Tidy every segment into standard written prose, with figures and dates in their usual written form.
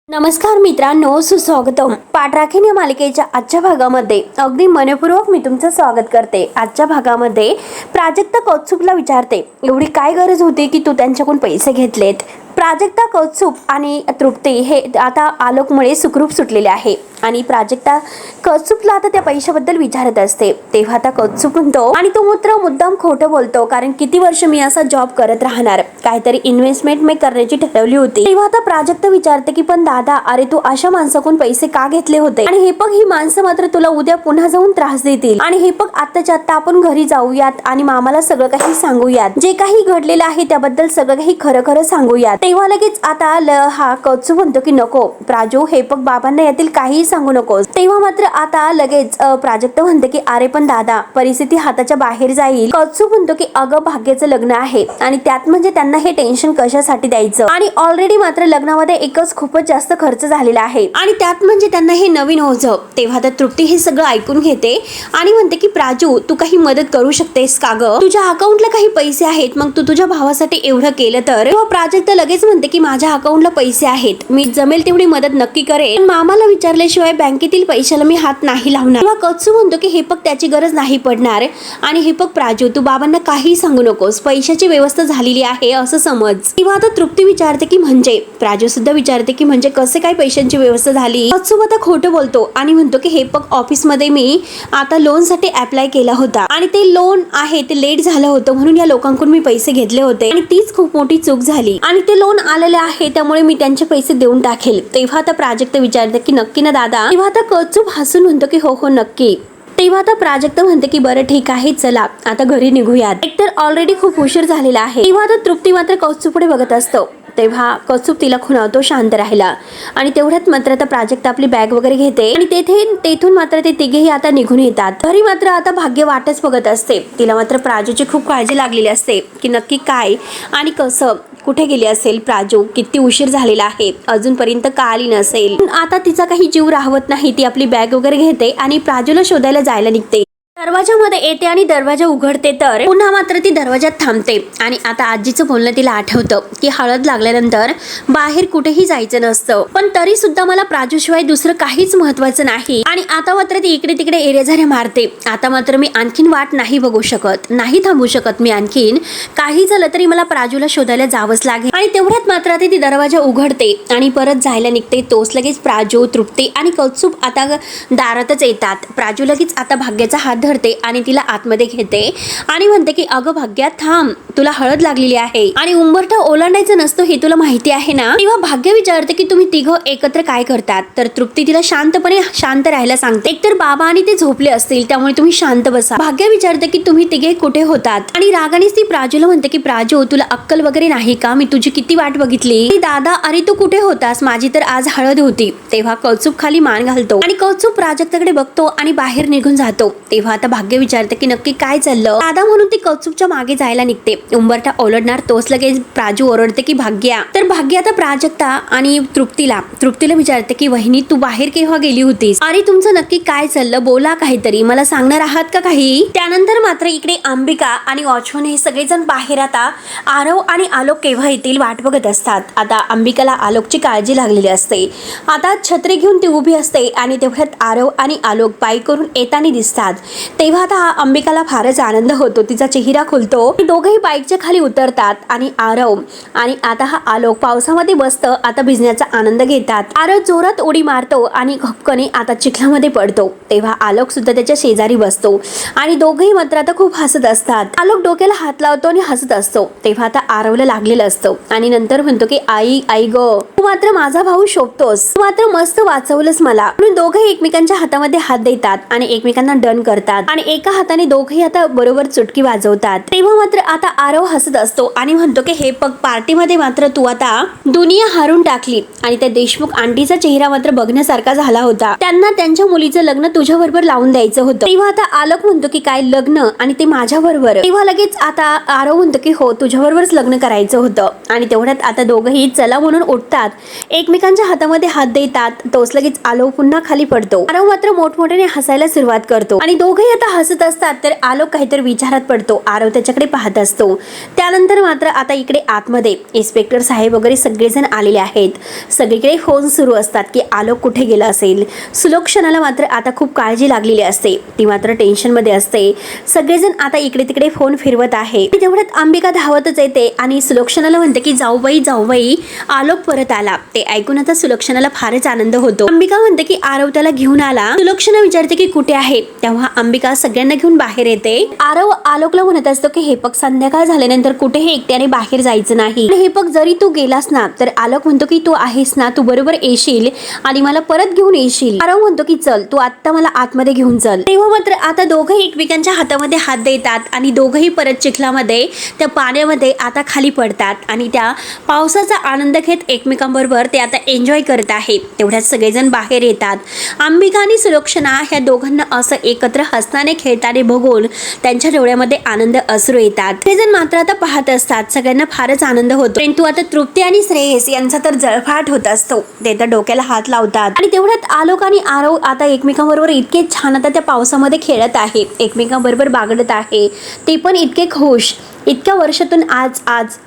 नमस्कार मित्रांनो, सुस्वागतम. पाठराखीण या मालिकेच्या आजच्या भागामध्ये अगदी मनपूर्वक मी तुमचं स्वागत करते. आजच्या भागामध्ये प्राजक्ता कौत्सुभला विचारते, एवढी काय गरज होती की तू त्यांच्याकडून पैसे घेतलेत. प्राजक्ता, कौत्सुभ आणि तृप्ती हे आता आलोकमुळे सुखरूप सुटलेले आहे आणि प्राजक्ता कौत्सुभला आता त्या पैशाबद्दल विचारत असते. तेव्हा आता कौत्सुभ म्हणतो, आणि तो मित्र मुद्दाम खोटं बोलतो, कारण किती वर्ष मी असा जॉब करत राहणार, काहीतरी इन्व्हेस्टमेंट मी करण्याची ठरवली होती. तेव्हा आता प्राजक्ता विचारते की पण दादा, अरे तू अशा माणसाकडून पैसे का घेतले होते, आणि हे बघ ही माणसं मात्र तुला उद्या पुन्हा जाऊन त्रास देतील, आणि हे बघ आत्ताच्या आत्ता आपण घरी जाऊयात आणि मामाला सगळं काही सांगूयात, जे काही घडलेलं आहे त्याबद्दल सगळं काही खरं खरं सांगूयात. तेव्हा लगेच आता हा कौत्सुभ म्हणतो की नको प्राजू, हे बघ बाबांना यातील काही सांगू नकोस. तेव्हा मात्र आता लगेच प्राजक्ता म्हणते की अरे पण दादा, परिस्थिती हाताच्या बाहेर जाईल. कौत्सुभ म्हणतो की अगं भाग्याचं लग्न आहे आणि त्यात म्हणजे त्यांना हे टेन्शन कशासाठी द्यायचं, आणि ऑलरेडी मात्र लग्नामध्ये एकच खूपच जास्त खर्च झालेला आहे आणि त्यात म्हणजे त्यांना हे नवीन ओझं. तेव्हा तर तृप्ती हे सगळं ऐकून घेते आणि म्हणते की प्राजू, तू काही मदत करू शकतेस का ग, तुझ्या अकाउंटला काही पैसे आहेत, मग तू तुझ्या भावासाठी एवढं केलं तर. प्राजक्ता लगेच म्हणते की माझ्या अकाउंटला पैसे आहेत, मी जमेल तेवढी मदत नक्की करेन, पण मामाला विचारल्याशिवाय बँकेतील पैशाला मी हात नाही लावणार. तेव्हा कौत्सुभ म्हणतो की हे बघ त्याची गरज नाही पडणार, आणि हे बघ प्राजू, तू बाबांना काही सांगू नकोस, पैशाची व्यवस्था झालेली आहे असं समज. तेव्हा आता तृप्ती विचारते की म्हणजे, प्राजू सुद्धा विचारते की म्हणजे कसे काय पैशांची व्यवस्था झाली. कौत्सुभ आता खोटं बोलतो आणि म्हणतो की हे बघ ऑफिसमध्ये मी आता लोन साठी अप्लाय केला होता आणि ते लोन आहे ते लेट झालं होतं, म्हणून या लोकांकडून मी पैसे घेतले होते आणि तीच खूप मोठी चूक झाली आणि ते लोन आलेले आहे, त्यामुळे मी त्यांचे पैसे देऊन टाकेल. तेव्हा आता प्राजक्ता विचारते की नक्की ना दादा. तेव्हा आता कौत्सुभ हसून म्हणतो की हो नक्की. तेव्हा आता प्राजक्ता म्हणते की बरं ठीक आहे, चला आता घरी निघूयात, एकतर ऑलरेडी खूप उशीर झालेला आहे. तेव्हा आता तृप्ती मात्र कौत्सुभकडे बघत असतो. तेव्हा कौत्सुभ तिला खुणावतो शांत राहिला, आणि तेवढ्यात मात्र आता प्राजक्ता आपली बॅग वगैरे घेते आणि तेथून मात्र ते तिघेही आता निघून येतात. घरी मात्र आता भाग्य वाटच बघत असते. तिला मात्र प्राजूची खूप काळजी लागलेली असते की नक्की काय आणि कसं, कुठे गेली असेल प्राजू, किती उशीर झालेला आहे, अजूनपर्यंत का आली नसेल. आता तिचा काही जीव राहत नाही. ती आपली बॅग वगैरे घेते आणि प्राजूला शोधायला जायला निघते. दरवाजामध्ये येते आणि दरवाजा उघडते तर पुन्हा मात्र ती दरवाजात थांबते आणि आता आजीचं बोलणं तिला आठवतं की हळद लागल्यानंतर बाहेर कुठेही जायचं नसतं, पण तरी सुद्धा मला प्राजूशिवाय दुसरं काहीच महत्वाचं नाही. आणि आता मात्र ती इकडे तिकडे एरेझाऱ्या मारते. आता मात्र मी आणखीन वाट नाही बघू शकत, नाही थांबू शकत मी आणखीन, काही झालं तरी मला प्राजूला शोधायला जावंच लागेल. आणि तेवढ्यात मात्र आता ती दरवाजा उघडते आणि परत जायला निघते. तोच लगेच प्राजू, तृप्ती आणि कौत्सुभ आता दारातच येतात. प्राजू लगेच आता भाग्याचा हात धरते आणि तिला आतमध्ये घेते आणि म्हणते की अगं भाग्या थांब, तुला हळद लागलेली आहे आणि उंबरठा ओलांडायचं नसतं हे तुला माहिती आहे ना. तेव्हा भाग्य विचारते की तुम्ही तिघं एकत्र काय करतात, तर तृप्ती तिला शांतपणे शांत राहायला सांगते. एकतर बाबा आणि ते झोपले असतील, त्यामुळे तुम्ही शांत बसा. भाग्य विचारते की तुम्ही तिघे कुठे होतात, आणि रागानेच ती प्राजूला म्हणते की प्राजू, तुला अक्कल वगैरे नाही का, मी तुझी किती वाट बघितली. दादा, अरे तू कुठे होतास, माझी तर आज हळद होती. तेव्हा कौत्सुभ खाली मान घालतो आणि कौत्सुभ प्राजक्ताकडे बघतो आणि बाहेर निघून जातो. तेव्हा आता भाग्य विचारते की नक्की काय चाललं दादा, म्हणून ती कौत्सुभच्या मागे जायला निघते. उंबरठा ओलांडणार तोच लगेच प्राजू ओरडते की भाग्या. तर भाग्य आता प्राजक्ता आणि तृप्तीला विचारते की वहिनी, तू बाहेर केव्हा गेली होतीस, अरे तुमचं नक्की काय चाललं, बोला काहीतरी, मला सांगणार आहात का काही. त्यानंतर मात्र इकडे अंबिका आणि वॉचमन हे सगळेजण बाहेर आता आरव आणि आलोक केव्हा येतील वाट बघत असतात. आता अंबिकाला आलोकची काळजी लागलेली असते. आता छत्री घेऊन ती उभी असते आणि तेवढ्यात आरव आणि आलोक बाईक करून येताना दिसतात. तेव्हा आता अंबिकाला फारच आनंद होतो, तिचा चेहरा खुलतो. दोघेही बाईकच्या खाली उतरतात आणि आरव आणि आता हा आलोक पावसामध्ये बसतं आता भिजण्याचा आनंद घेतात. आरव जोरात उडी मारतो आणि घपकने आता चिखलामध्ये पडतो. तेव्हा आलोक सुद्धा त्याच्या शेजारी बसतो आणि दोघेही मात्र आता खूप हसत असतात. आलोक डोक्याला हात लावतो आणि हसत असतो. तेव्हा आता आरवला लागलेलं असतं आणि नंतर म्हणतो की आई आई ग, तू मात्र माझा भाऊ शोभतोस, तू मात्र मस्त वाचवलंस मला. म्हणून दोघेही एकमेकांच्या हातामध्ये हात देतात आणि एकमेकांना डन करतात आणि एका हाताने दोघेही आता बरोबर चुटकी वाजवतात. तेव्हा मात्र आता आरव हसत असतो आणि म्हणतो की हे पग पार्टीमध्ये मात्र तू आता दुनिया हारून टाकली, आणि त्या देशमुख आंटीचा चेहरा मात्र बघण्यासारखा झाला होता, त्यांना त्यांच्या मुलीचं लग्न तुझ्या बरोबर लावून द्यायचं होतं. तेव्हा आता आलोक म्हणतो की काय लग्न, आणि ते माझ्या बरोबर. तेव्हा लगेच आता आरव म्हणतो की हो, तुझ्या बरोबरच लग्न करायचं होतं. आणि तेवढ्यात आता दोघेही चला म्हणून उठतात, एकमेकांच्या हातामध्ये हात देतात. तोच लगेच आरव पुन्हा खाली पडतो. आरव मात्र मोठमोठ्याने हसायला सुरुवात करतो आणि दोघे दोघेही आता हसत असतात तर आलोक काहीतरी विचारात पडतो. आरव त्याच्याकडे पाहत असतो. त्यानंतर मात्र आता इकडे आतमध्ये इन्स्पेक्टर साहेब वगैरे सगळेजण आलेले आहेत. सगळीकडे फोन सुरू असतात की आलोक कुठे गेला असेल. सुलोक्षणाला मात्र आता खूप काळजी लागलेली असते. ती मात्र टेन्शन मध्ये असते. सगळेजण आता इकडे तिकडे फोन फिरवत आहे. तेवढ्यात अंबिका धावतच येते आणि सुलोक्षणाला म्हणते की जाऊबाई आलोक परत आला. ते ऐकून आता सुलोक्षणाला फारच आनंद होतो. अंबिका म्हणते की आरव त्याला घेऊन आला. सुलोक्षणा विचारते की कुठे आहे. तेव्हा अंबिका सगळ्यांना घेऊन बाहेर येते. आरव आलोकला म्हणत असतो की हे पग संध्याकाळ झाल्यानंतर कुठेही एकट्याने बाहेर जायचं नाही. हे पग जरी तू गेलास ना तर आलोक म्हणतो की तू आहेस ना, तू बरोबर येशील आणि मला परत घेऊन येशील. आरव म्हणतो की चल तू आता मला आतमध्ये घेऊन चल. तेव्हा मात्र आता दोघंही एकमेकांच्या हातामध्ये हात देतात आणि दोघंही परत चिखलामध्ये त्या पाण्यामध्ये आता खाली पडतात आणि त्या पावसाचा आनंद घेत एकमेकांबरोबर ते आता एन्जॉय करत आहेत. तेवढ्यात सगळेजण बाहेर येतात. अंबिका आणि सुलोक्षणा ह्या दोघांना असं एकत्र हसताना खेळताना बघून त्यांच्या डोळ्यामध्ये आनंद अश्रू येतात. ते जण मात्र आता पाहत असतात. सगळ्यांना फारच आनंद होतो. परंतु आता तृप्ती आणि श्रेयस यांचा तर जळफाट होत असतो. ते तर डोक्याला हात लावतात आणि तेवढ्यात आलोक आणि आरव आता एकमेकांबरोबर इतके छान आता त्या पावसामध्ये खेळत आहे, एकमेकांबरोबर बागडत आहे. ते पण इतके खुश. इतक्या वर्षातून आज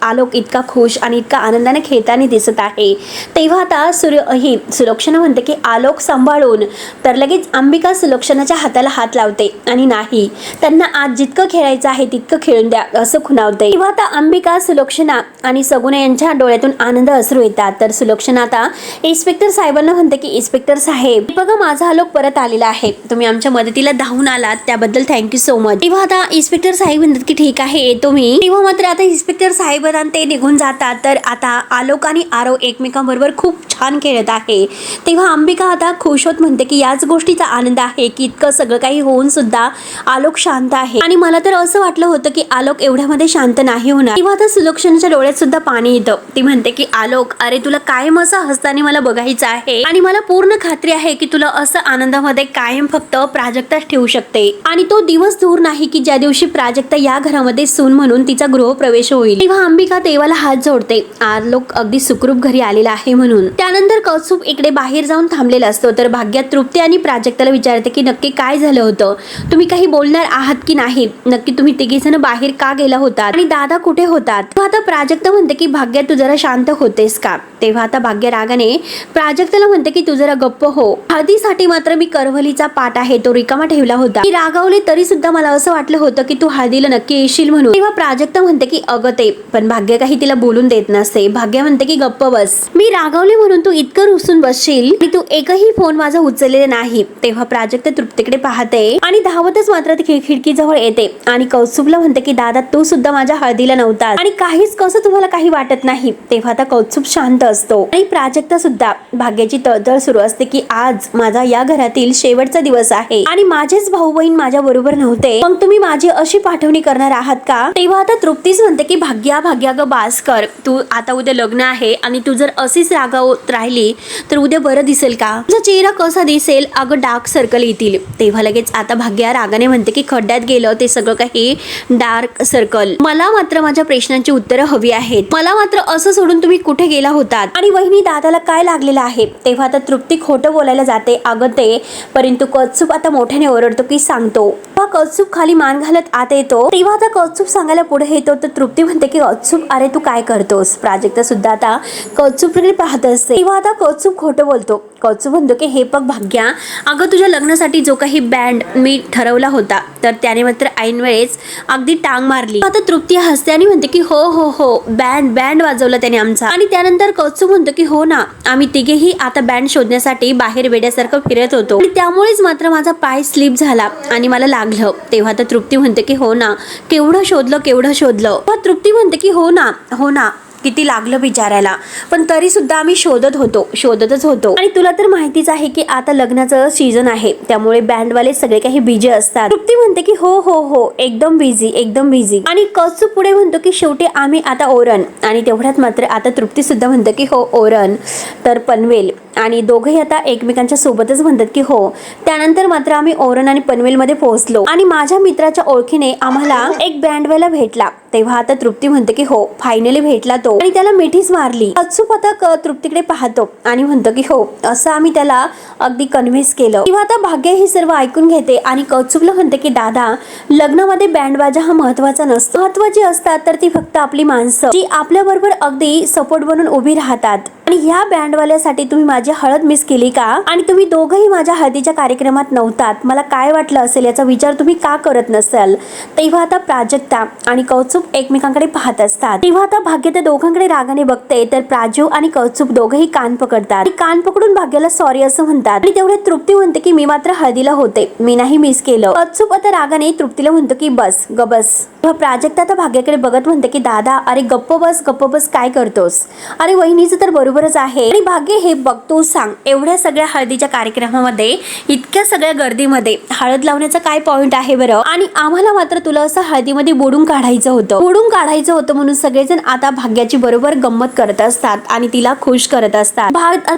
आलोक इतका खुश आणि इतका आनंदाने खेळताना दिसत आहे. तेव्हा आता सुलोक्षणा म्हणते की आलोक सांभाळून. तर लगेच अंबिका सुलोक्षणाच्या हाताला हात लावते आणि नाही, त्यांना आज जितकं खेळायचं आहे तितकं खेळून द्या असं खुणावते. तेव्हा आता अंबिका, सुलोक्षणा आणि सगुणा यांच्या डोळ्यातून आनंद अश्रू येतात. तर सुलोक्षणा आता इन्स्पेक्टर साहेबांना म्हणते की इन्स्पेक्टर साहेब बघा माझा आलोक परत आलेला आहे. तुम्ही आमच्या मदतीला धावून आलात त्याबद्दल थँक्यू सो मच. तेव्हा आता इन्स्पेक्टर साहेब म्हणतात की ठीक आहे येतो मी. तेव्हा मात्र आता इन्स्पेक्टर साहेब ते निघून जातात. तर आता आलोक आणि आरव एकमेकांबरोबर खूप छान खेळत आहे. तेव्हा अंबिका आता खुश होत म्हणते की याच गोष्टीचा आनंद आहे की इतकं सगळं काही होऊन सुद्धा आलोक शांत आहे आणि मला तर असं वाटलं होतं की आलोक एवढ्यामध्ये शांत नाही होणार. तेव्हा आता सुलोक्षणाच्या डोळ्यात सुद्धा पाणी येतं. ती म्हणते की आलोक अरे तुला कायम असं हसताना मला बघायचं आहे आणि मला पूर्ण खात्री आहे की तुला असं आनंदामध्ये कायम फक्त प्राजक्ताच ठेवू शकते आणि तो दिवस दूर नाही की ज्या दिवशी प्राजक्ता या घरामध्ये सून म्हणून तिचा गृहप्रवेश होईल. तेव्हा अंबिका देवाला हात जोडते. आलोक अगदी सुखरूप घरी आलेला आहे म्हणून. त्यानंतर कौस्तुभ इकडे बाहेर जाऊन थांबलेला असतो. तर भाग्यात तृप्ती आणि प्राजक्ताला विचारते की नक्की काय झालं होतं, तुम्ही काही बोलणार आहात की नाही, नक्की तुम्ही तिघीजण बाहेर का गेला होतात आणि दादा कुठे होतात. तेव्हा आता प्राजक्ता म्हणते की भाग्या तू जरा शांत होतेस का. तेव्हा आता भाग्य रागाने प्राजक्ताला म्हणते की तू जरा गप्प हो. हळदीसाठी मात्र मी करवलीचा पाट आहे तो रिकामा ठेवला होता. मी रागावले तरी सुद्धा मला असं वाटलं होतं की तू हळदीला नक्की येशील म्हणून. तेव्हा प्राजक्ता म्हणते की अगं ते पण भाग्य काही तिला बोलून देत नसते. भाग्य म्हणते की गप्प बस, मी रागावले म्हणून तू इतकं रुसून बसशील आणि तू एकही फोन माझा उचललेला नाही. तेव्हा प्राजक्ता तृप्तीकडे पाहते आणि धावतच मात्र ती खिडकीजवळ येते आणि कौस्तुभला म्हणते की दादा तू सुद्धा माझ्या हळदीला नव्हता आणि काहीच कसं तुम्हाला काही वाटत नाही. तेव्हा आता कौस्तुभ शांत असतो आणि प्राजक्ता सुद्धा भाग्याची तळतळ सुरू असते की आज माझा या घरातील शेवटचा दिवस आहे आणि माझेच भाऊ बहीण माझ्या बरोबर नव्हते, मग तुम्ही माझी अशी पाठवणी करणार आहात का. तेव्हा आता तृप्तीच म्हणते की भाग्या ग बास कर, तू आता उद्या लग्न आहे आणि तू जर अशीच रागावत राहिली तर उद्या बरं दिसेल का, तुझा चेहरा कसा दिसेल, अगं डार्क सर्कल येतील. तेव्हा लगेच आता भाग्या रागाने म्हणते की खड्ड्यात गेलं ते सगळं काही डार्क सर्कल, मला मात्र माझ्या प्रश्नांची उत्तरं हवी आहेत. मला मात्र असं सोडून तुम्ही कुठे गेला होतात आणि वहिनी दादाला काय लागलेलं आहे. तेव्हा आता तृप्ती खोटं बोलायला जाते अगं ते, परंतु कौस्तुभ आता मोठ्याने ओरडतो की सांगतो. कौस्तुभ खाली मान घालत आत येतो. तेव्हा आता कौस्तुभ सांगायला पुढे येतो तर तृप्ती म्हणते की कौस्तुभ अरे तू काय करतोस. प्राजक्ता सुद्धा आता कौस्तुभकडे पाहत असते. तेव्हा आता कौस्तुभ खोटं बोलतो. कौस्तुभ म्हणतो की हे बघ भाग्या, अगं तुझ्या लग्नासाठी जो काही बँड मी ठरवला होता तर त्याने मात्र ऐन वेळेस अगदी टांग मारली. आता तृप्ती हसते आणि म्हणते की हो बँड वाजवला त्याने आमचा. आणि त्यानंतर कौस्तुभ म्हणतो की हो ना, आम्ही तिघेही आता बँड शोधण्यासाठी बाहेर वेड्यासारखं फिरत होतो आणि त्यामुळेच मात्र माझा पाय स्लिप झाला आणि मला लागलं. तेव्हा आता तृप्ती म्हणते की हो ना, केवढं शोधलं. तृप्ती म्हणते की हो ना किती लागलं विचारायला, पण तरी सुद्धा आम्ही शोधतच होतो आणि तुला तर माहितीच आहे की आता लग्नाचं सीझन आहे त्यामुळे बँडवाले सगळे काही बिझी असतात. तृप्ती म्हणते की हो एकदम बिझी आणि कौस्तुभ पुढे म्हणतो की शेवटी आम्ही आता ओरण. आणि तेवढ्यात मात्र आता तृप्ती सुद्धा म्हणते की हो ओरण तर पनवेल आणि दोघेही आता एकमेकांच्या सोबतच म्हणतात की हो. त्यानंतर मात्र आम्ही ओरण आणि पनवेलमध्ये पोहोचलो आणि माझ्या मित्राच्या ओळखीने आम्हाला एक बँडवाला भेटला. तेव्हा आता तृप्ती म्हणते की हो फायनली भेटला तो. जातो आणि त्याला मिठीच मारली. कौत्सुक आता तृप्तीकडे पाहतो आणि म्हणतो की हो, असं आम्ही त्याला अगदी कन्व्हिन्स केलं. तेव्हा आता भाग्य हे सर्व ऐकून घेते आणि कौत्सुकला म्हणते की दादा, लग्नामध्ये बँड बाजा हा महत्वाचा नसतो. महत्वाची असतात तर ती फक्त आपली माणसं, जी आपल्या बरोबर अगदी सपोर्ट बनून उभी राहतात. आणि ह्या बँडवाल्यासाठी तुम्ही माझी हळद मिस केली का? आणि तुम्ही दोघंही माझ्या हळदीच्या कार्यक्रमात नव्हतात. मला काय वाटलं असेल याचा विचार तुम्ही का करत नसाल? तेव्हा आता प्राजक्ता आणि कौत्सुक एकमेकांकडे पाहत असतात. तेव्हा आता भाग्य त्या दोघांकडे रागाने बघते तर प्राजू आणि कौत्सुक दोघंही कान पकडतात. कान पकडून भाग्याला सॉरी असं म्हणतात. आणि तेवढ्यात तृप्ती म्हणते की मी मात्र हळदीला होते, मी नाही मिस केलं. कौत्सुक आता रागाने तृप्तीला म्हणतो की बस ग बस. प्राजक्ता आता भाग्याकडे बघत म्हणते की दादा, अरे गप्प बस, काय करतोस? अरे वहिनीचं तर बरोबरच आहे. आणि भाग्य हे बघतो, सांग, एवढ्या सगळ्या हळदीच्या कार्यक्रमामध्ये, इतक्या सगळ्या गर्दीमध्ये हळद लावण्याचा काय पॉइंट आहे बरं? आणि आम्हाला मात्र तुला असं हळदीमध्ये बुडून काढायचं होतं म्हणून सगळेजण आता भाग्याची बरोबर गंमत करत असतात आणि तिला खुश करत असतात.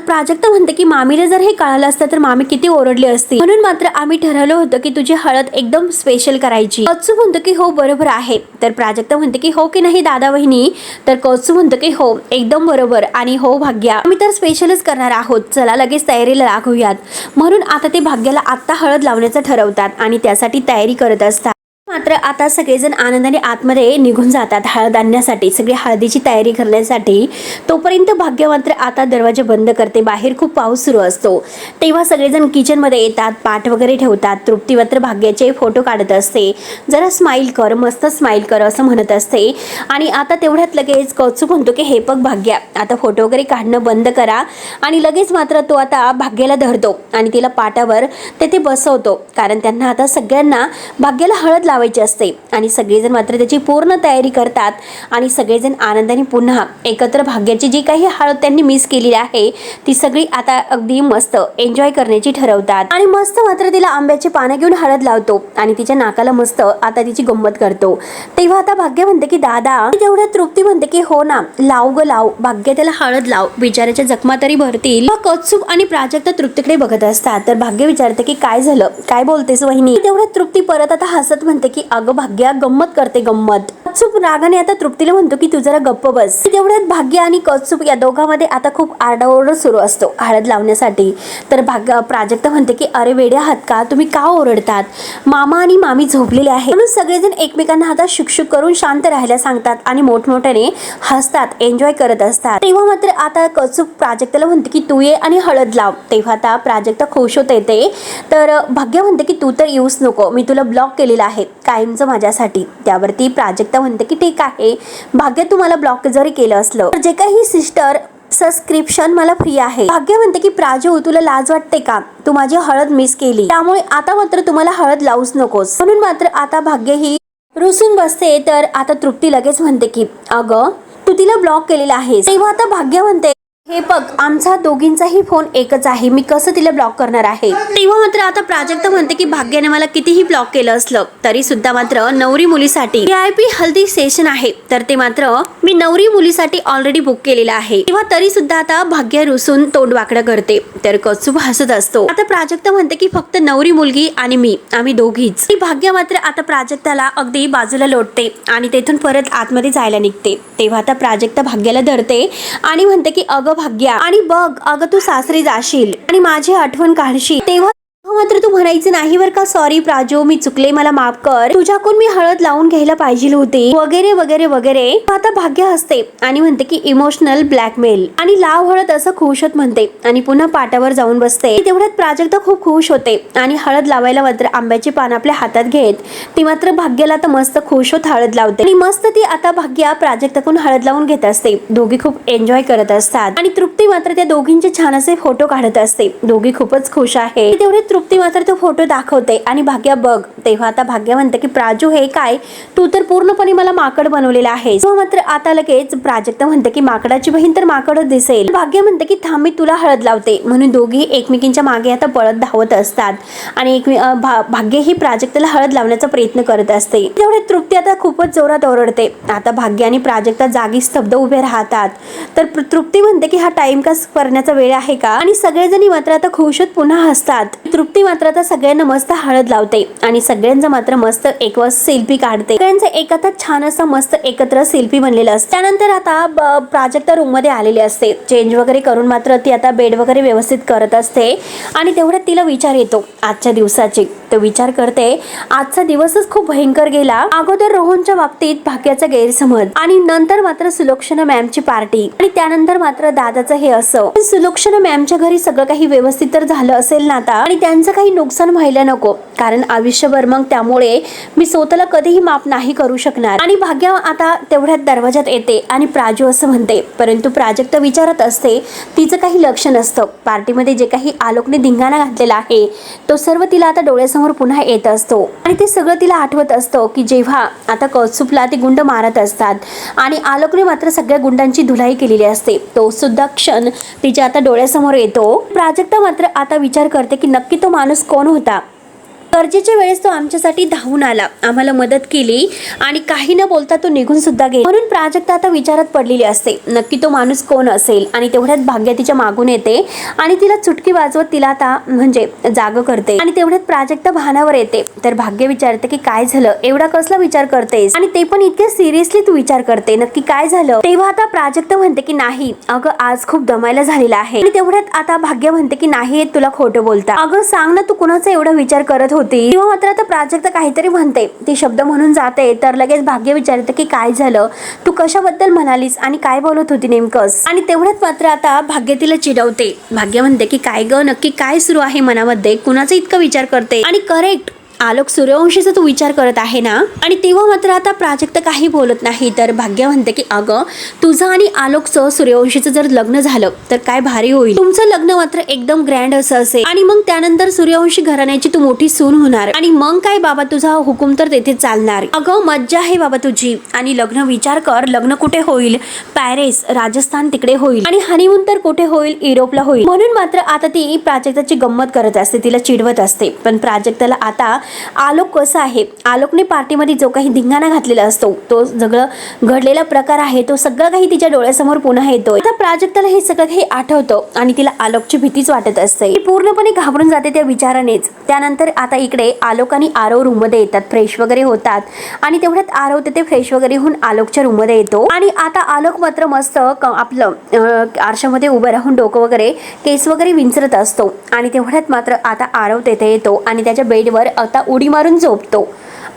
प्राजक्ता म्हणते की मामीला जर हे कळालं असतं तर मामी किती ओरडली असती. म्हणून मात्र आम्ही ठरवलं होतं की तुझी हळद एकदम स्पेशल करायची. कौत्सुक म्हणतो की हो बरोबर आहे. तर प्राजक्ता म्हणते की हो की नाही दादा वहिनी? तर कौत्सुक म्हणतो की हो एकदम बरोबर आणि हो भाग्या, आम्ही तर स्पेशलच करणार आहोत, चला लगेच तयारीला लागूयात. म्हणून आता ते भाग्याला आत्ता हळद लावण्याचं ठरवतात आणि त्यासाठी तयारी करत असतात. मात्र आता सगळेजण आनंदाने आतमध्ये निघून जातात हळद आणण्यासाठी, सगळी हळदीची तयारी करण्यासाठी. तोपर्यंत भाग्य मात्र आता दरवाजा बंद करते. बाहेर खूप पाऊस सुरू असतो. तेव्हा सगळेजण किचनमध्ये येतात, पाट वगैरे ठेवतात. तृप्ती मात्र भाग्याचे फोटो काढत असते. जरा स्माईल कर, मस्त स्माईल कर असं म्हणत असते. आणि आता तेवढ्यात लगेच कौत्सुक म्हणतो की हे बघ भाग्या, आता फोटो वगैरे काढणं बंद करा. आणि लगेच मात्र तो आता भाग्याला धरतो आणि तिला पाटावर तेथे बसवतो. कारण त्यांना आता सगळ्यांना भाग्याला हळद लावायची असते. आणि सगळेजण मात्र त्याची पूर्ण तयारी करतात आणि सगळेजण आनंदाने पुन्हा एकत्र भाग्याची जी काही हळद त्यांनी मिस केलेली आहे ती सगळी आता अगदी मस्त एन्जॉय करण्याची ठरवतात. आणि मस्त मात्र तिला आंब्याची पानं घेऊन हळद लावतो आणि तिच्या नाकाला मस्त आता तिची गंमत करतो. तेव्हा आता भाग्य म्हणते की दादा, तेवढ्या तृप्ती म्हणते की हो ना, लाव ग लाव, भाग्य त्याला हळद लाव, बिचाऱ्याच्या जखमा तरी भरतील. कौत्सुक आणि प्राजक्ता तृप्तीकडे बघत असतात. तर भाग्य विचारते की काय झालं, काय बोलतेस वहिनी? तेवढ्या तृप्ती परत आता हसत म्हणते की अगं भाग्या, गंमत करते गंमत. कौत्सुक रागाने आता तृप्तीला म्हणतो की तू जरा गप्प बस. तेवढ्यात भाग्य आणि कौत्सुक या दोघांमध्ये आता खूप आरडाओरड सुरू असतो हळद लावण्यासाठी. तर प्राजक्ता म्हणते की अरे वेडे आहात का तुम्ही, का ओरडतात? मामा आणि मामी झोपलेले आहेत. म्हणून सगळेजण एकमेकांना हातात शुकशुक करून शांत राहायला सांगतात आणि मोठमोठ्याने हसतात, एन्जॉय करत असतात. तेव्हा मात्र आता कौत्सुक प्राजक्ताला म्हणते की तू ये आणि हळद लाव. तेव्हा आता प्राजक्ता खुश होते ते. तर भाग्य म्हणते की तू तर येऊच नको, मी तुला ब्लॉक केलेला आहे कायमचं माझ्यासाठी. त्यावरती प्राजक्ता म्हणते की ठीक आहे भाग्य, तुम्हाला ब्लॉक जरी केलं असलं तर जे काही सिस्टर सबस्क्रिप्शन मला फ्री आहे. भाग्य म्हणते की प्राजू, तुला लाज वाटते का? तू माझी हळद मिस केली, त्यामुळे आता मात्र तुम्हाला हळद लावूच नकोस. म्हणून मात्र आता भाग्य ही रुसून बसते. तर आता तृप्ती लगेच म्हणते की अगं तू तिला ब्लॉक केलेला आहेस. तेव्हा आता भाग्य म्हणते हे बघ, आमचा दोघींचाही फोन एकच आहे, मी कसं तिला ब्लॉक करणार आहे? तेव्हा मात्र आता प्राजक्ता म्हणते की भाग्याने मला कितीही ब्लॉक केलं असलं तरी सुद्धा मात्र नवरी मुलीसाठी VIP हल्दी सेशन आहे, तर ते मात्र मी नवरी मुलीसाठी ऑलरेडी बुक केलेलं आहे. तेव्हा तरी सुद्धा आता भाग्य रुसून तोंड वाकडं करते. तर कौत्सुक हसत असतो. आता प्राजक्ता म्हणते की फक्त नवरी मुलगी आणि मी, आम्ही दोघीच. भाग्य मात्र आता प्राजक्ताला अगदी बाजूला लोटते आणि तेथून परत आतमध्ये जायला निघते. तेव्हा आता प्राजक्ता भाग्याला धरते आणि म्हणते की अगं भाग्या, आणि बघ अगं तू सासरी जाशील आणि माझी आठवण काढशील, तेव्हा मात्र तू म्हणायचं नाही बर का, सॉरी प्राजू मी चुकले, मला माफ कर, तुझ्याकडून मी हळद लावून घ्यायला पाहिजे होती, वगैरे वगैरे वगैरे. आता भाग्य हसते आणि म्हणते की इमोशनल ब्लॅकमेल आणि लाव हळद असं खुश होत म्हणते आणि पुन्हा पाटावर जाऊन बसते. तेवढ्यात प्राजक्ता खूप खुश होते आणि हळद लावायला मात्र आंब्याची पान आपल्या हातात घेत ती मात्र भाग्याला आता मस्त खुश होत हळद लावते. आणि मस्त ती आता भाग्या प्राजक्ताकडून हळद लावून घेत असते. दोघी खूप एन्जॉय करत असतात आणि तृप्ती मात्र त्या दोघींचे छान असे फोटो काढत असते. दोघी खूपच खुश आहे. तेवढे तृप्ती मात्र तो फोटो दाखवते आणि भाग्या बघ. तेव्हा आता भाग्य म्हणते की प्राजू हे काय, तू तर पूर्णपणे मला माकड बनवलेला आहे. मात्र आता लगेच प्राजक्ता म्हणते की माकडाची बहीण तर माकडच दिसेल. भाग्य म्हणते की थांब मी तुला हळद लावते. म्हणून दोघी एकमेकींच्या मागे आता पळत धावत असतात आणि भाग्य ही प्राजक्ताला हळद लावण्याचा प्रयत्न करत असते. तेवढे तृप्ती आता खूपच जोरात ओरडते. आता भाग्य आणि प्राजक्ता जागी स्तब्ध उभे राहतात. तर तृप्ती म्हणते की हा टाइमपास करण्याचा वेळ आहे का? आणि सगळेजणी मात्र आता खुश होत पुन्हा हसतात. तृप्ती मात्र आता सगळ्यांना मस्त हळद लावते आणि सगळ्यांचा मात्र मस्त एक सेल्फी काढते. सगळ्यांचं एकत्र छान असं मस्त एकत्र सेल्फी बनलेलं असतं. त्यानंतर आता प्राजक्ता रूम मध्ये आलेली असते. चेंज वगैरे करून मात्र ती आता बेड वगैरे व्यवस्थित करत असते आणि तेवढ्यात तिला विचार येतो आजच्या दिवसाची. तो विचार करते आजचा दिवसच खूप भयंकर गेला. अगोदर रोहनच्या बाबतीत भाग्याचा गैरसमज आणि नंतर मात्र सुलोक्षणा मॅमची पार्टी आणि त्यानंतर मात्र दादाचं हे असं. सुलोक्षणा मॅमच्या घरी सगळं काही व्यवस्थित तर झालं असेल ना आता आणि त्यांचं काही नुकसान व्हायला नको, कारण आयुष्यभर मग त्यामुळे मी स्वतःला कधीही माफ नाही करू शकणार. आणि भाग्य आता तेवढ्यात दरवाजात येते आणि प्राजू असं म्हणते, परंतु प्राजक्ता विचारत असते. तिचं काही लक्ष नसतं. पार्टीमध्ये जे काही आलोकने धिंगाणा घातलेला आहे तो सर्व तिला आता डोळ्यासमोर पुन्हा येत असतो आणि ते सगळं तिला आठवत असतं की जेव्हा आता कौस्तुभला ते गुंड मारत असतात आणि आलोकने मात्र सगळ्या गुंडांची धुलाई केलेली असते. तो सुद्धा क्षण तिच्या आता डोळ्यासमोर येतो. प्राजक्ता मात्र आता विचार करते की नक्की तो माणूस कोण होता. गरजेच्या वेळेस तो आमच्यासाठी धावून आला, आम्हाला मदत केली आणि काही न बोलता तो निघून सुद्धा गेला. म्हणून प्राजक्ता आता विचारात पडलेली असते नक्की तो माणूस कोण असेल. आणि तेवढ्यात भाग्य तिच्या मागून येते आणि तिला चुटकी वाजवत तिला आता म्हणजे जाग करते. आणि तेवढ्यात प्राजक्ता भानावर येते. तर भाग्य विचारते की काय झालं, एवढा कसला विचार करतेस आणि ते पण इतक्या सिरियसली तू विचार करते, नक्की काय झालं. तेव्हा आता प्राजक्ता म्हणते की नाही अगं आज खूप दमायला झालेला आहे. आणि तेवढ्यात आता भाग्य म्हणते की नाही तुला खोटं बोलता, अगं सांग ना तू कुणाचा एवढा विचार करत होती. तेव्हा मात्र आता प्राजक्ता काहीतरी म्हणते, ती शब्द म्हणून जाते. तर लगेच भाग्य विचारते की काय झालं, तू कशाबद्दल म्हणालीस आणि काय बोलत होती नेमकंच. आणि तेवढ्यात मात्र आता भाग्य तिला चिडवते. भाग्य म्हणते की काय ग नक्की काय सुरू आहे मनामध्ये, कुणाचा इतका विचार करते. आणि करेक्ट आलोक सूर्यवंशीचा तू विचार करत आहे ना. आणि तेव्हा मात्र आता प्राजक्ता काही बोलत नाही. तर भाग्य म्हणते की अगं तुझं आणि आलोकचं सूर्यवंशीचं जर लग्न झालं तर काय भारी होईल. तुमचं लग्न मात्र एकदम ग्रँड असं असेल आणि मग त्यानंतर सूर्यवंशी घराण्याची तू मोठी सून होणार आणि मग काय बाबा तुझा हुकूम तर तेथे चालणार. अगं मज्जा आहे बाबा तुझी. आणि लग्न विचार कर, लग्न कुठे होईल, पॅरिस राजस्थान तिकडे होईल आणि हनीमून तर कुठे होईल, युरोपला होईल. म्हणून मात्र आता ती प्राजक्ताची गंमत करत असते, तिला चिडवत असते. पण प्राजक्ताला आता आलोक कसं आहे, आलोकने पार्टीमध्ये जो काही धिंगाणा घातलेला असतो तो सगळं घडलेला प्रकार आहे तो सगळं काही तिच्या डोळ्यासमोर पुन्हा येतो. आता प्राजक्ताला हे सगळं काही आठवतं आणि तिला आलोकची भीतीच वाटत असते. ती पूर्णपणे घाबरून जाते त्या विचारानेच. त्यानंतर आता इकडे आलोक आणि आरव रूम मध्ये येतात, फ्रेश वगैरे होतात आणि तेवढ्यात आरव ते फ्रेश वगैरे होऊन आलोकच्या रूम मध्ये येतो. आणि आता आलोक मात्र मस्त आपलं आरशामध्ये उभं राहून डोकं वगैरे केस वगैरे विंचरत असतो. आणि तेवढ्यात मात्र आता आरव तेथे येतो आणि त्याच्या बेडवर आता उडी मारून झोपतो.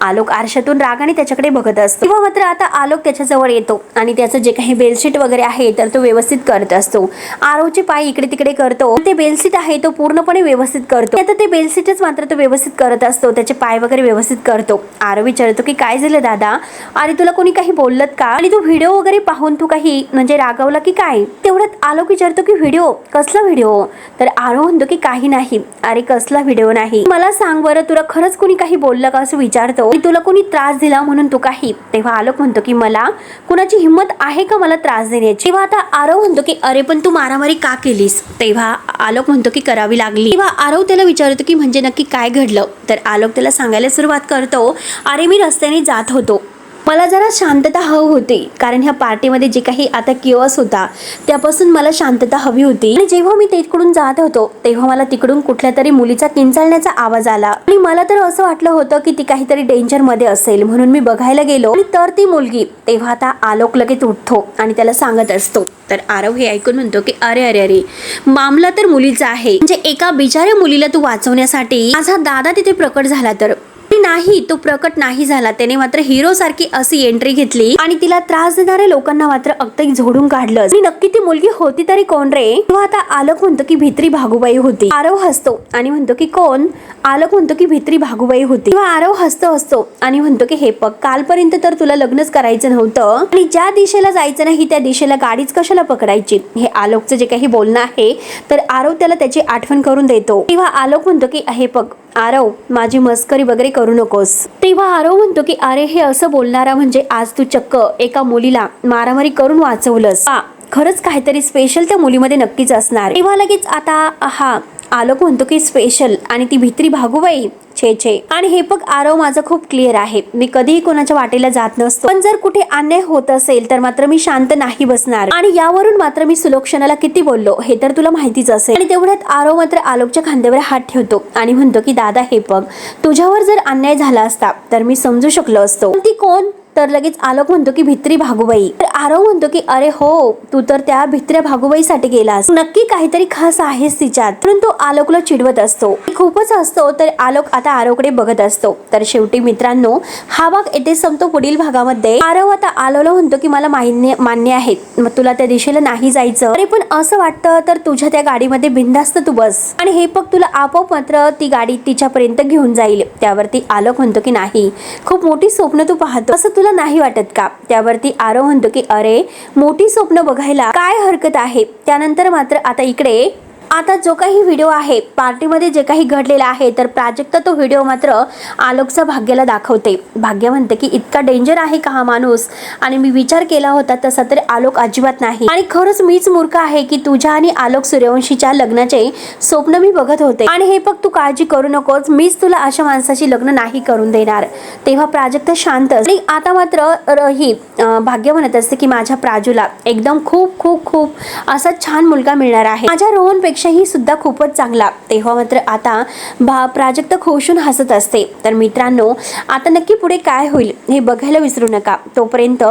आलोक आरशातून रागाने त्याच्याकडे बघत असतो. तेव्हा मात्र आता आलोक त्याच्याजवळ येतो आणि त्याचं जे काही बेडशीट वगैरे आहे तर तो व्यवस्थित करत असतो. आरवचे पाय इकडे तिकडे करतो. ते बेडशीट आहे तो पूर्णपणे व्यवस्थित करतो. आता ते बेडशीटच मात्र तो व्यवस्थित करत असतो, त्याचे पाय वगैरे व्यवस्थित करतो. आरव विचारतो की काय झालं दादा, अरे तुला कोणी काही बोललं का आणि तू व्हिडिओ वगैरे पाहून तू काही म्हणजे रागावला की काय. तेवढ्यात आलोक विचारतो की व्हिडिओ, कसला व्हिडिओ. तर आरव म्हणतो की काही नाही. अरे कसला व्हिडिओ नाही, मला सांग बरं तुला खरंच कोणी काही बोललं का असं विचारतो. तुला कोणी त्रास दिला म्हणून तू काही. तेव्हा आलोक म्हणतो की मला कुणाची हिंमत आहे का मला त्रास देण्याची. तेव्हा आता आरव म्हणतो की अरे पण तू मारामारी का केलीस. तेव्हा आलोक म्हणतो की करावी लागली. तेव्हा आरव त्याला विचारतो की म्हणजे नक्की काय घडलं. तर आलोक त्याला सांगायला सुरुवात करतो, अरे मी रस्त्याने जात होतो, मला जरा शांतता हवी होती, कारण ह्या पार्टीमध्ये जे काही आता किओस होता त्यापासून मला शांतता हवी होती. आणि जेव्हा मी तिकडून जात होतो तेव्हा मला तिकडून कुठल्या तरी मुलीचा किंचाळण्याचा आवाज आला आणि मला तर असं वाटलं होतं की ती काहीतरी डेंजर मध्ये असेल, म्हणून मी बघायला गेलो आणि तर ती मुलगी. तेव्हा आता आलोक लगेच उठतो आणि त्याला सांगत असतो. तर आरव हे ऐकून म्हणतो की अरे अरे अरे मामला तर मुलीचा आहे, म्हणजे एका बिचाऱ्या मुलीला तू वाचवण्यासाठी माझा दादा तिथे प्रकट झाला. तर नाही तो प्रकट नाही झाला, त्याने मात्र हिरो सारखी अशी एंट्री घेतली आणि तिला त्रास देणाऱ्या लोकांना मात्र अगदी झोडून काढलं. आणि नक्की ती मुलगी होती तरी कोण रे. तेव्हा आता आलोक म्हणतो की भित्री भागूबाई होती. आरव हसतो आणि म्हणतो की कोण. आलोक म्हणतो की भित्री भागूबाई होती. तेव्हा आरव हसतो आणि म्हणतो की हे बघ कालपर्यंत तर तुला लग्नच करायचं नव्हतं आणि ज्या दिशेला जायचं नाही त्या दिशेला गाडीच कशाला पकडायची. हे आलोकचं जे काही बोलणं आहे तर आरव त्याला त्याची आठवण करून देतो. तेव्हा आलोक म्हणतो की हे बघ आरव माझी मस्करी वगैरे करू नकोस. तेव्हा आरव म्हणतो की अरे हे असं बोलणारा म्हणजे आज तू चक्क एका मुलीला मारामारी करून वाचवलंस. खरंच काहीतरी स्पेशल त्या मुलीमध्ये नक्कीच असणार. तेव्हा लगेच आता आलोक म्हणतो की स्पेशल आणि ती भित्री भागूबाई छे छे. आणि हे बघ आरव, माझं खूप क्लिअर आहे, मी कधीही कोणाच्या वाटेला जात नसतो, पण जर कुठे अन्याय होत असेल तर मात्र मी शांत नाही बसणार. आणि यावरून मात्र मी सुलोचनाला किती बोललो हे तर तुला माहितीच असेल. आणि तेवढ्यात आरव मात्र आलोकच्या खांद्यावर हात ठेवतो आणि म्हणतो की दादा हे बघ, तुझ्यावर जर अन्याय झाला असता तर मी समजू शकलो असतो. ती कोण? तर लगेच आलोक म्हणतो की भित्री भागूबाई. तर आरव म्हणतो की अरे हो, तू तर त्या भित्र्या भागूबाईसाठी गेलास, नक्की काहीतरी खास आहेस तिच्यात. परंतु आलोकला चिडवत असतो, खूपच असतो. तर आलोक आता आरवकडे बघत असतो. तर शेवटी मित्रांनो, हा भाग येथे संपतो. पुढील भागामध्ये आरव आता आलोला म्हणतो की मला मान्य आहे, मग तुला त्या दिशेला नाही जायचं, अरे पण असं वाटतं तर तुझ्या त्या गाडीमध्ये बिंदास्त तू बस, आणि हे बघ तुला आपोआप मात्र ती गाडी तिच्यापर्यंत घेऊन जाईल. त्यावरती आलोक म्हणतो की नाही, खूप मोठी स्वप्न तू पाहतो, असं तुला नाही वाटत का? त्यावरती आरव म्हणतो की अरे, मोठी स्वप्न बघायला काय हरकत आहे. त्यानंतर मात्र आता इकडे आता जो काही व्हिडिओ आहे पार्टीमध्ये जे काही घडलेला आहे, तर प्राजक्ता तो व्हिडिओ मात्र आलोकचा भाग्याला दाखवते. भाग्य म्हणते की इतका डेंजर आहे का हा माणूस, आणि मी विचार केला होता तसा तर आलोक अजिबात नाही, आणि खरंच मीच मूर्ख आहे की तुझ्या आणि आलोक सूर्यवंशीच्या लग्नाचे स्वप्न मी बघत होते, आणि हे बघ तू काळजी करू नकोस, मीच तुला अशा माणसाची लग्न नाही करून देणार. तेव्हा प्राजक्ता शांत असते. आणि आता मात्र ही भाग्य म्हणत असते की माझ्या प्राजूला एकदम खूप खूप खूप असा छान मुलगा मिळणार आहे, माझ्या रोहनपेक्षा ही सुद्धा खूपच चांगला. तेव्हा मात्र आता प्राजक्ता खोशून हसत असते. तर मित्रांनो, आता नक्की पुढे काय होईल हे बघायला विसरू नका. तोपर्यंत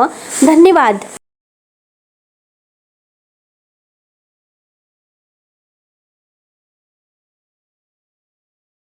धन्यवाद.